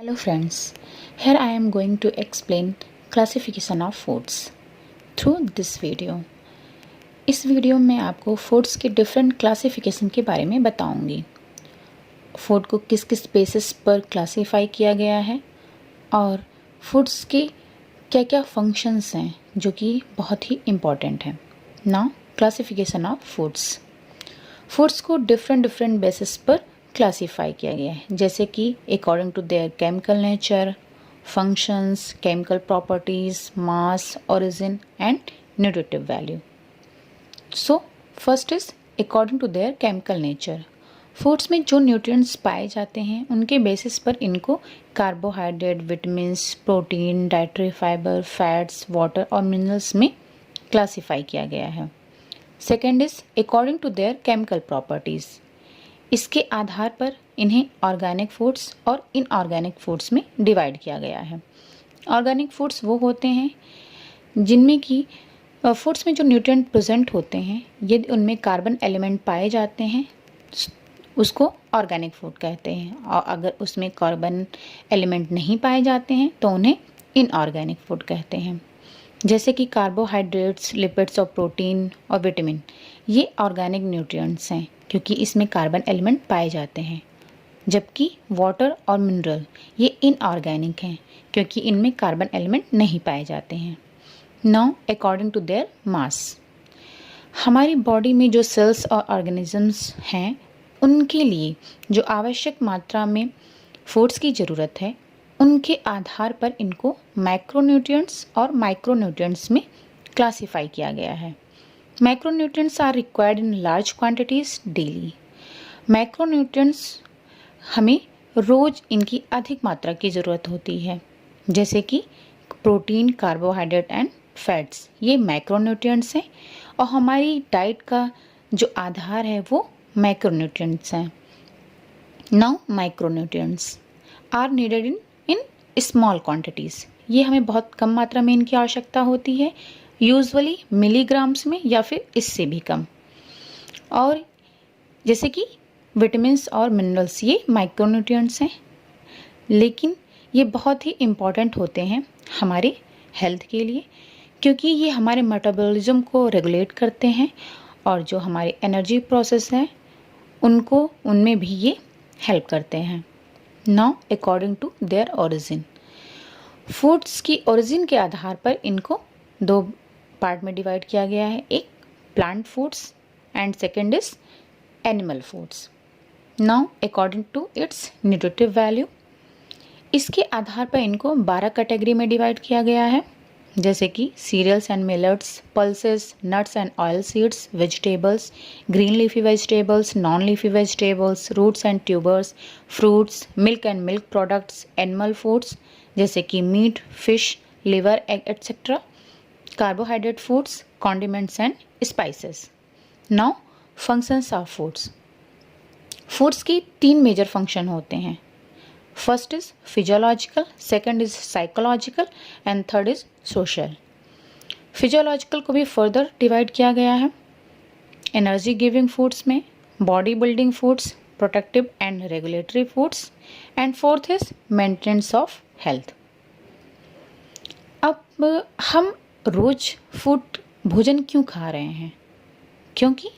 Hello friends, here I am going to explain classification of foods through this video. इस video में आपको foods के different classification के बारे में बताऊंगी। फूड को किस किस बेसिस पर क्लासिफाई किया गया है और फूड्स के क्या क्या फंक्शंस हैं जो कि बहुत ही इम्पॉर्टेंट हैं। Now classification of foods. Foods को डिफरेंट बेसिस पर क्लासीफाई किया गया है, जैसे कि according to their chemical nature, functions, chemical properties, mass, origin and nutritive value. So first is according to their chemical nature. Foods में जो न्यूट्रिएंट्स पाए जाते हैं उनके बेसिस पर इनको carbohydrate, vitamins, protein, dietary fibre, fats, water और minerals में क्लासीफाई किया गया है। Second is according to their chemical properties. इसके आधार पर इन्हें ऑर्गेनिक फूड्स और इनऑर्गेनिक फूड्स में डिवाइड किया गया है। ऑर्गेनिक फूड्स वो होते हैं जिनमें कि फूड्स में जो न्यूट्रिएंट प्रेजेंट होते हैं, यदि उनमें कार्बन एलिमेंट पाए जाते हैं उसको ऑर्गेनिक फूड कहते हैं, और अगर उसमें कार्बन एलिमेंट नहीं पाए जाते हैं तो उन्हें इनऑर्गेनिक फूड कहते हैं। जैसे कि कार्बोहाइड्रेट्स, लिपिड्स और प्रोटीन और विटामिन, ये ऑर्गेनिक न्यूट्रिएंट्स हैं क्योंकि इसमें कार्बन एलिमेंट पाए जाते हैं, जबकि वाटर और मिनरल ये इनऑर्गेनिक हैं क्योंकि इनमें कार्बन एलिमेंट नहीं पाए जाते हैं। Now according to their mass. हमारी बॉडी में जो सेल्स और ऑर्गेनिजम्स हैं उनके लिए जो आवश्यक मात्रा में फूड्स की ज़रूरत है, उनके आधार पर इनको मैक्रोन्यूट्रिएंट्स और माइक्रोन्यूट्रिएंट्स में क्लासीफाई किया गया है। Macronutrients are required in large quantities daily. Macronutrients हमें रोज़ इनकी अधिक मात्रा की ज़रूरत होती है, जैसे कि प्रोटीन, कार्बोहाइड्रेट एंड फैट्स, ये मैक्रोन्यूट्रिएंट्स हैं, और हमारी डाइट का जो आधार है वो मैक्रोन्यूट्रिएंट्स हैं। Now micronutrients are needed in small quantities. ये हमें बहुत कम मात्रा में इनकी आवश्यकता होती है, यूजुअली मिलीग्राम्स में या फिर इससे भी कम। और जैसे कि विटामिन्स और मिनरल्स, ये माइक्रोन्यूट्रिएंट्स हैं, लेकिन ये बहुत ही इम्पॉर्टेंट होते हैं हमारे हेल्थ के लिए, क्योंकि ये हमारे मेटाबॉलिज्म को रेगुलेट करते हैं और जो हमारे एनर्जी प्रोसेस है उनमें भी ये हेल्प करते हैं। Now according to their origin. Foods की ओरिजिन के आधार पर इनको दो पार्ट में डिवाइड किया गया है, एक plant foods and second is animal foods. Now according to its nutritive value, इसके आधार पर इनको 12 कैटेगरी में डिवाइड किया गया है, जैसे कि cereals and millets, pulses, nuts and oil seeds, vegetables, green leafy vegetables, non leafy vegetables, roots and tubers, fruits, milk and milk products, animal foods जैसे कि meat, fish, liver, egg etcetera, carbohydrate foods, condiments and spices. Now functions of foods. Foods की 3 major function होते हैं। First is physiological, second is psychological and third is social. Physiological को भी further divide किया गया है एनर्जी गिविंग फूड्स में, body building foods, protective and regulatory foods, and fourth is maintenance of health. अब हम रोज भोजन क्यों खा रहे हैं? क्योंकि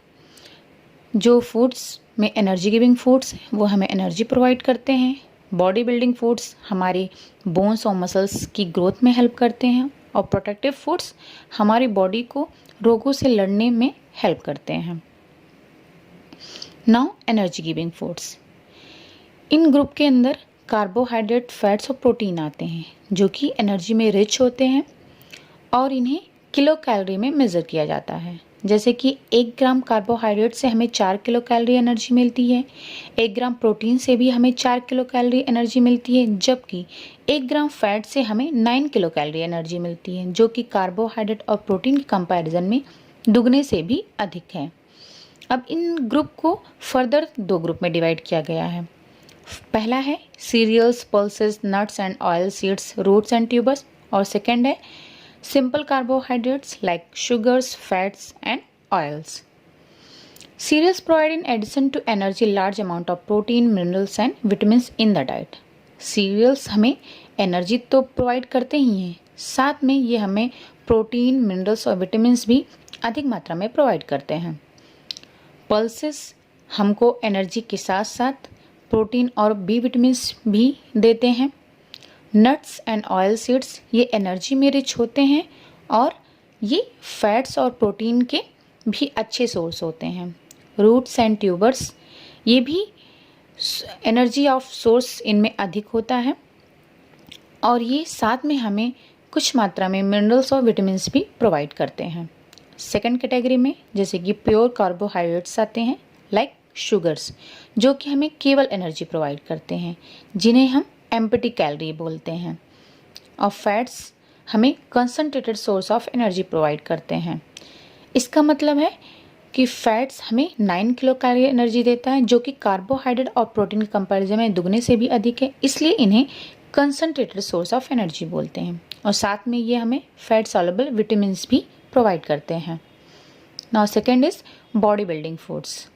जो फूड्स में एनर्जी गिविंग फूड्स वो हमें एनर्जी प्रोवाइड करते हैं, बॉडी बिल्डिंग फूड्स हमारे बोन्स और मसल्स की ग्रोथ में हेल्प करते हैं, और प्रोटेक्टिव फूड्स हमारी बॉडी को रोगों से लड़ने में हेल्प करते हैं। Now energy giving foods. इन ग्रुप के अंदर कार्बोहाइड्रेट, फैट्स और प्रोटीन आते हैं जो कि एनर्जी में रिच होते हैं और इन्हें किलो कैलोरी में मेज़र किया जाता है। जैसे कि 1 ग्राम कार्बोहाइड्रेट से हमें 4 किलो कैलोरी एनर्जी मिलती है, 1 ग्राम प्रोटीन से भी हमें 4 किलो कैलोरी एनर्जी मिलती है, जबकि 1 ग्राम फैट से हमें 9 किलो कैलोरी एनर्जी मिलती है, जो कि कार्बोहाइड्रेट और प्रोटीन के कंपैरिजन में दुगने से भी अधिक है। अब इन ग्रुप को फर्दर 2 ग्रुप में डिवाइड किया गया है। पहला है cereals, pulses, nuts and oil seeds, roots and tubers, और सेकेंड है simple carbohydrates like sugars, fats and oils. Cereals provide in addition to energy large amount of protein, minerals and vitamins in the diet. Cereals हमें energy तो provide करते ही हैं, साथ में ये हमें प्रोटीन, मिनरल्स और विटामिन्स भी अधिक मात्रा में प्रोवाइड करते हैं। पल्सेस हमको एनर्जी के साथ साथ प्रोटीन और बी विटामिन्स भी देते हैं। नट्स एंड ऑयल सीड्स ये एनर्जी में रिच होते हैं और ये फैट्स और प्रोटीन के भी अच्छे सोर्स होते हैं। रूट्स एंड ट्यूबर्स ये भी एनर्जी ऑफ सोर्स इनमें अधिक होता है और ये साथ में हमें कुछ मात्रा में मिनरल्स और विटामिन्स भी प्रोवाइड करते हैं। सेकंड कैटेगरी में जैसे कि प्योर कार्बोहाइड्रेट्स आते हैं, लाइक शुगर्स, जो कि हमें केवल एनर्जी प्रोवाइड करते हैं, जिन्हें हम एम्प्टी कैलोरी बोलते हैं। और फैट्स हमें concentrated source of energy provide करते हैं। इसका मतलब है कि फैट्स हमें 9 किलो कैलोरी एनर्जी देता है, जो कि कार्बोहाइड्रेट और प्रोटीन के कंपैरिजन में दुगने से भी अधिक है, इसलिए इन्हें कंसंट्रेटेड सोर्स ऑफ एनर्जी बोलते हैं। और साथ में ये हमें फैट सॉल्युबल विटामिन्स भी प्रोवाइड करते हैं। Now second is body building foods.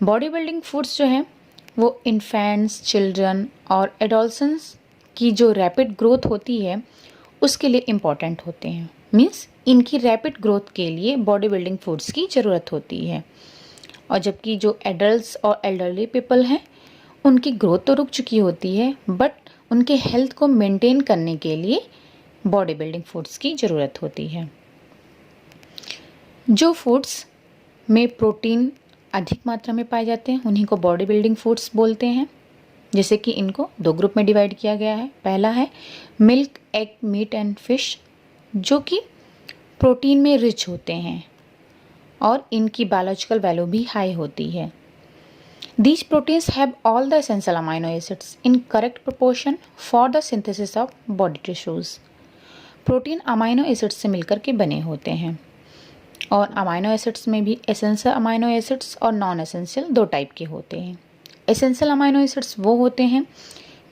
Body building foods जो हैं वो इन्फेंट्स, चिल्ड्रन और एडोलसेंस की जो रैपिड ग्रोथ होती है उसके लिए इम्पॉर्टेंट होते हैं। मीन्स इनकी रैपिड ग्रोथ के लिए बॉडी बिल्डिंग फूड्स की ज़रूरत होती है। और जबकि जो एडल्ट्स और एल्डरली पीपल हैं उनकी ग्रोथ तो रुक चुकी होती है, बट उनके हेल्थ को मेंटेन करने के लिए बॉडी बिल्डिंग फूड्स की ज़रूरत होती है। जो फूड्स में प्रोटीन अधिक मात्रा में पाए जाते हैं उन्हीं को बॉडी बिल्डिंग फूड्स बोलते हैं। जैसे कि इनको दो ग्रुप में डिवाइड किया गया है। पहला है milk, egg, meat and fish, जो कि प्रोटीन में रिच होते हैं और इनकी बायोलॉजिकल वैल्यू भी हाई होती है। These proteins have all the essential amino acids in correct proportion for the synthesis of body tissues. Protein amino acids से मिलकर के बने होते हैं और अमाइनो एसिड्स में भी एसेंशियल अमाइनो एसिड्स और नॉन एसेंशियल दो टाइप के होते हैं। एसेंशियल अमाइनो एसिड्स वो होते हैं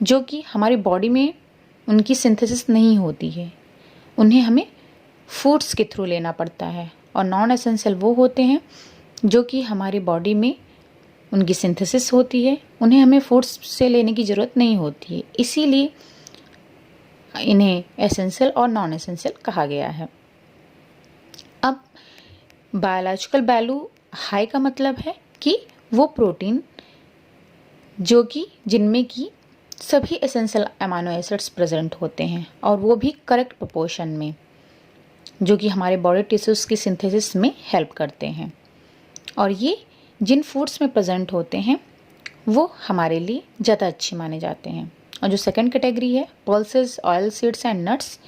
जो कि हमारी बॉडी में उनकी सिंथेसिस नहीं होती है, उन्हें हमें फूड्स के थ्रू लेना पड़ता है। और नॉन एसेंशियल वो होते हैं जो कि हमारी बॉडी में उनकी सिंथेसिस होती है, उन्हें हमें फूड्स से लेने की ज़रूरत नहीं होती है, इसीलिए इन्हें एसेंशियल और नॉन एसेंशियल कहा गया है। अब बायोलॉजिकल वैल्यू हाई का मतलब है कि वो प्रोटीन जो कि जिनमें कि सभी एसेंशियल अमाइनो एसिड्स प्रेजेंट होते हैं और वो भी करेक्ट प्रोपोर्शन में, जो कि हमारे बॉडी टिश्यूज़ की सिंथेसिस में हेल्प करते हैं। और ये जिन फूड्स में प्रेजेंट होते हैं वो हमारे लिए ज़्यादा अच्छे माने जाते हैं। और जो सेकंड कैटेगरी है pulses, oil seeds and nuts,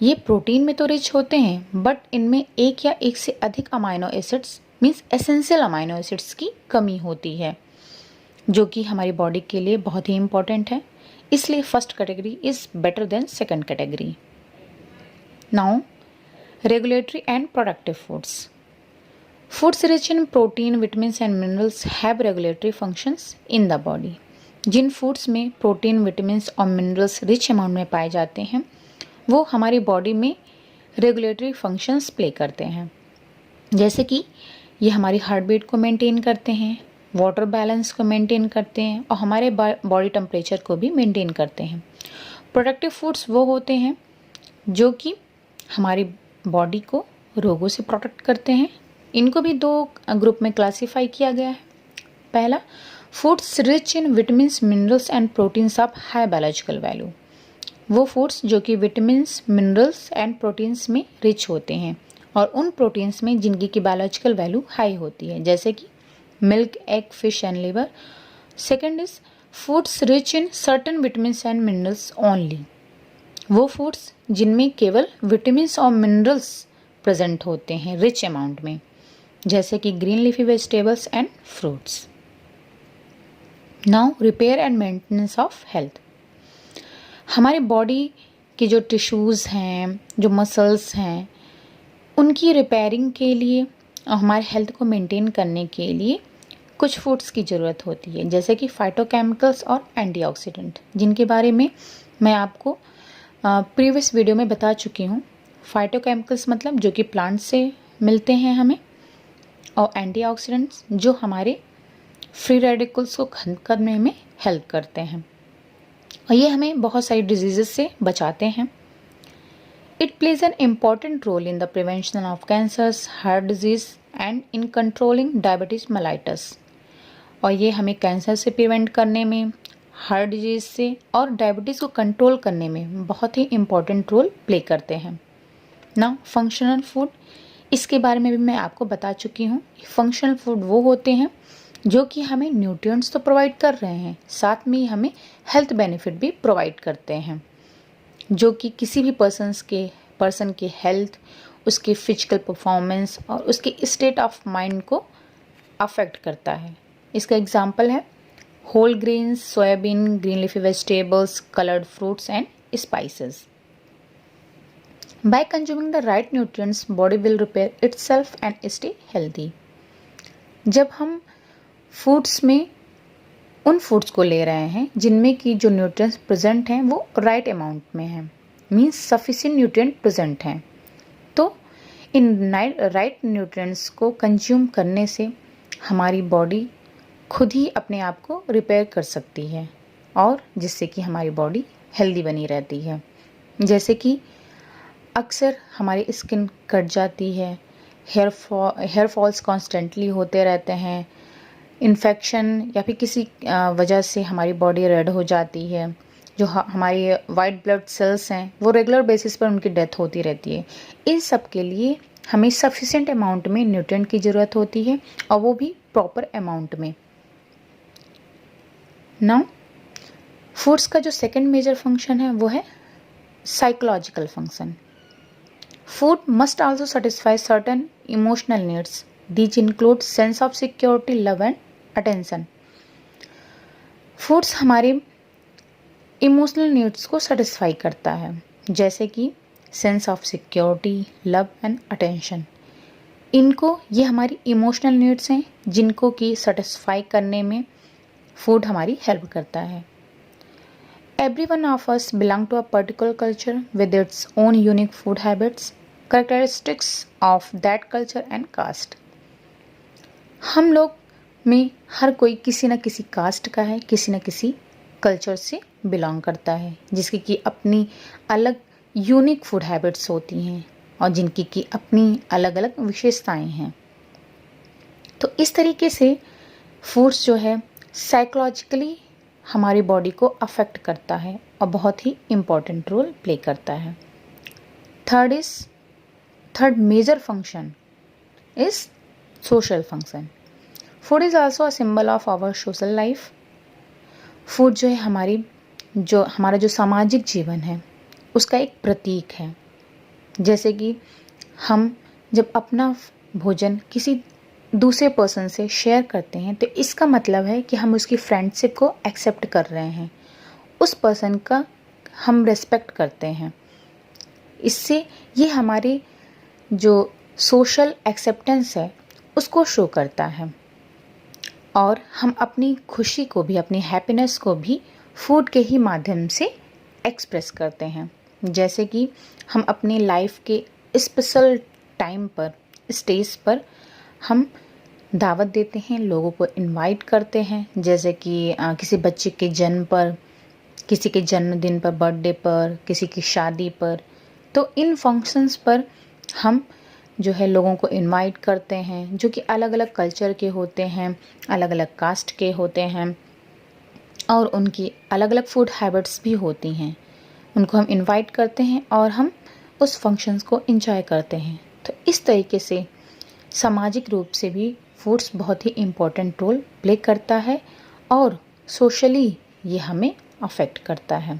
ये प्रोटीन में तो रिच होते हैं बट इनमें एक या एक से अधिक amino acids means essential amino acids की कमी होती है, जो कि हमारी बॉडी के लिए बहुत ही इम्पॉर्टेंट है। इसलिए first category is better than second category. Now regulatory and productive foods. Foods rich in protein, vitamins and minerals have regulatory functions in the body. जिन फूड्स में प्रोटीन, विटामिन्स और मिनरल्स रिच अमाउंट में पाए जाते हैं वो हमारी body में रेगुलेटरी फंक्शंस प्ले करते हैं। जैसे कि ये हमारी हार्ट बीट को मेंटेन करते हैं, वाटर बैलेंस को मेंटेन करते हैं और हमारे बॉडी टेम्परेचर को भी मेंटेन करते हैं। प्रोडक्टिव फूड्स वो होते हैं जो कि हमारी बॉडी को रोगों से प्रोटेक्ट करते हैं। इनको भी दो ग्रुप में क्लासीफाई किया गया है। पहला, foods rich in vitamins, minerals and proteins of high biological value. वो फूड्स जो कि विटामिन्स, मिनरल्स एंड प्रोटीन्स में रिच होते हैं और उन प्रोटीन्स में जिनकी की बायोलॉजिकल वैल्यू हाई होती है, जैसे कि milk, egg, fish and liver. Second is foods rich in certain vitamins and minerals only. वो फूड्स जिनमें केवल विटामिन्स और मिनरल्स प्रेजेंट होते हैं रिच अमाउंट में, जैसे कि green leafy vegetables and fruits. Now repair and maintenance of health. हमारी बॉडी के जो टिश्यूज़ हैं, जो मसल्स हैं, उनकी रिपेयरिंग के लिए और हमारे हेल्थ को मेंटेन करने के लिए कुछ फूड्स की ज़रूरत होती है, जैसे कि फाइटोकेमिकल्स और एंटीऑक्सीडेंट, जिनके बारे में मैं आपको प्रीवियस वीडियो में बता चुकी हूँ। फाइटोकेमिकल्स मतलब जो कि प्लांट से मिलते हैं हमें, और एंटीऑक्सीडेंट्स जो हमारे फ्री रेडिकल्स को खत्म करने में हेल्प करते हैं। और ये हमें बहुत सारी डिजीज़ से बचाते हैं। It plays an important role in the prevention of cancers, heart disease and in controlling diabetes mellitus. और ये हमें कैंसर से प्रिवेंट करने में, हार्ट डिजीज़ से और डायबिटीज़ को कंट्रोल करने में बहुत ही इम्पॉर्टेंट रोल प्ले करते हैं। ना फंक्शनल फूड, इसके बारे में भी मैं आपको बता चुकी हूँ। फंक्शनल फूड वो होते हैं जो कि हमें न्यूट्रिएंट्स तो प्रोवाइड कर रहे हैं, साथ में ही हमें हेल्थ बेनिफिट भी प्रोवाइड करते हैं, जो कि किसी भी पर्सन के हेल्थ, उसके फिजिकल परफॉर्मेंस और उसके स्टेट ऑफ माइंड को अफेक्ट करता है। इसका एग्जाम्पल है whole grains, soybean, green leafy vegetables, coloured fruits and spices. By consuming the right nutrients, body will repair itself and stay healthy. जब हम फूड्स में उन फूड्स को ले रहे हैं जिनमें की जो न्यूट्रिएंट्स प्रेजेंट हैं वो राइट अमाउंट में हैं, मीन्स सफिशिएंट न्यूट्रिएंट प्रेजेंट हैं, तो इन राइट न्यूट्रिएंट्स को कंज्यूम करने से हमारी बॉडी खुद ही अपने आप को रिपेयर कर सकती है और जिससे कि हमारी बॉडी हेल्दी बनी रहती है। जैसे कि अक्सर हमारी स्किन कट जाती है, हेयर फॉल्स कॉन्स्टेंटली होते रहते हैं, इन्फेक्शन या फिर किसी वजह से हमारी बॉडी रेड हो जाती है, जो हमारी वाइट ब्लड सेल्स हैं वो रेगुलर बेसिस पर उनकी डेथ होती रहती है। इन सब के लिए हमें सफिशिएंट अमाउंट में न्यूट्रिएंट की ज़रूरत होती है और वो भी प्रॉपर अमाउंट में। नाउ फूड्स का जो सेकंड मेजर फंक्शन है वो है psychological function. Food must also satisfy certain emotional needs. These include sense of security, love and attention. Foods हमारे इमोशनल नीड्स को सेटिस्फाई करता है, जैसे कि sense of security, love and attention. ये हमारी इमोशनल नीड्स हैं जिनको कि सेटिस्फाई करने में फूड हमारी हेल्प करता है। Everyone of us belong to a particular culture with its own unique food habits, characteristics of that culture and caste. हम लोग में हर कोई किसी न किसी कास्ट का है, किसी न किसी कल्चर से बिलोंग करता है, जिसकी की अपनी अलग यूनिक फूड हैबिट्स होती हैं और जिनकी की अपनी अलग अलग विशेषताएं हैं। तो इस तरीके से फूड्स जो है साइकोलॉजिकली हमारी बॉडी को अफेक्ट करता है और बहुत ही इम्पॉर्टेंट रोल प्ले करता है। Third major function is social function. Food is also a symbol of our social life. Food जो है हमारा जो सामाजिक जीवन है उसका एक प्रतीक है। जैसे कि हम जब अपना भोजन किसी दूसरे पर्सन से शेयर करते हैं तो इसका मतलब है कि हम उसकी फ्रेंडशिप को एक्सेप्ट कर रहे हैं, उस पर्सन का हम रेस्पेक्ट करते हैं। इससे ये हमारी जो सोशल एक्सेप्टेंस है उसको शो करता है और हम अपनी खुशी को भी, अपनी हैप्पीनेस को भी फूड के ही माध्यम से एक्सप्रेस करते हैं। जैसे कि हम अपनी लाइफ के स्पेशल टाइम पर, स्टेज पर हम दावत देते हैं, लोगों को इनवाइट करते हैं, जैसे कि किसी बच्चे के जन्म पर, किसी के जन्मदिन पर, बर्थडे पर, किसी की शादी पर। तो इन फंक्शंस पर हम जो है लोगों को इनवाइट करते हैं जो कि अलग अलग कल्चर के होते हैं, अलग अलग कास्ट के होते हैं और उनकी अलग अलग फूड हैबिट्स भी होती हैं। उनको हम इनवाइट करते हैं और हम उस फंक्शंस को एंजॉय करते हैं। तो इस तरीके से सामाजिक रूप से भी फूड्स बहुत ही इम्पोर्टेंट रोल प्ले करता है और सोशली ये हमें अफेक्ट करता है।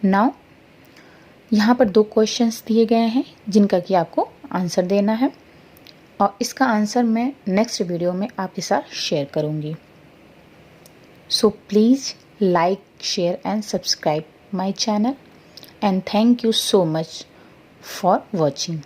नाउ यहाँ पर 2 क्वेश्चंस दिए गए हैं जिनका कि आपको आंसर देना है और इसका आंसर मैं नेक्स्ट वीडियो में आपके साथ शेयर करूँगी। So please like, share and subscribe my channel and thank you so much for watching.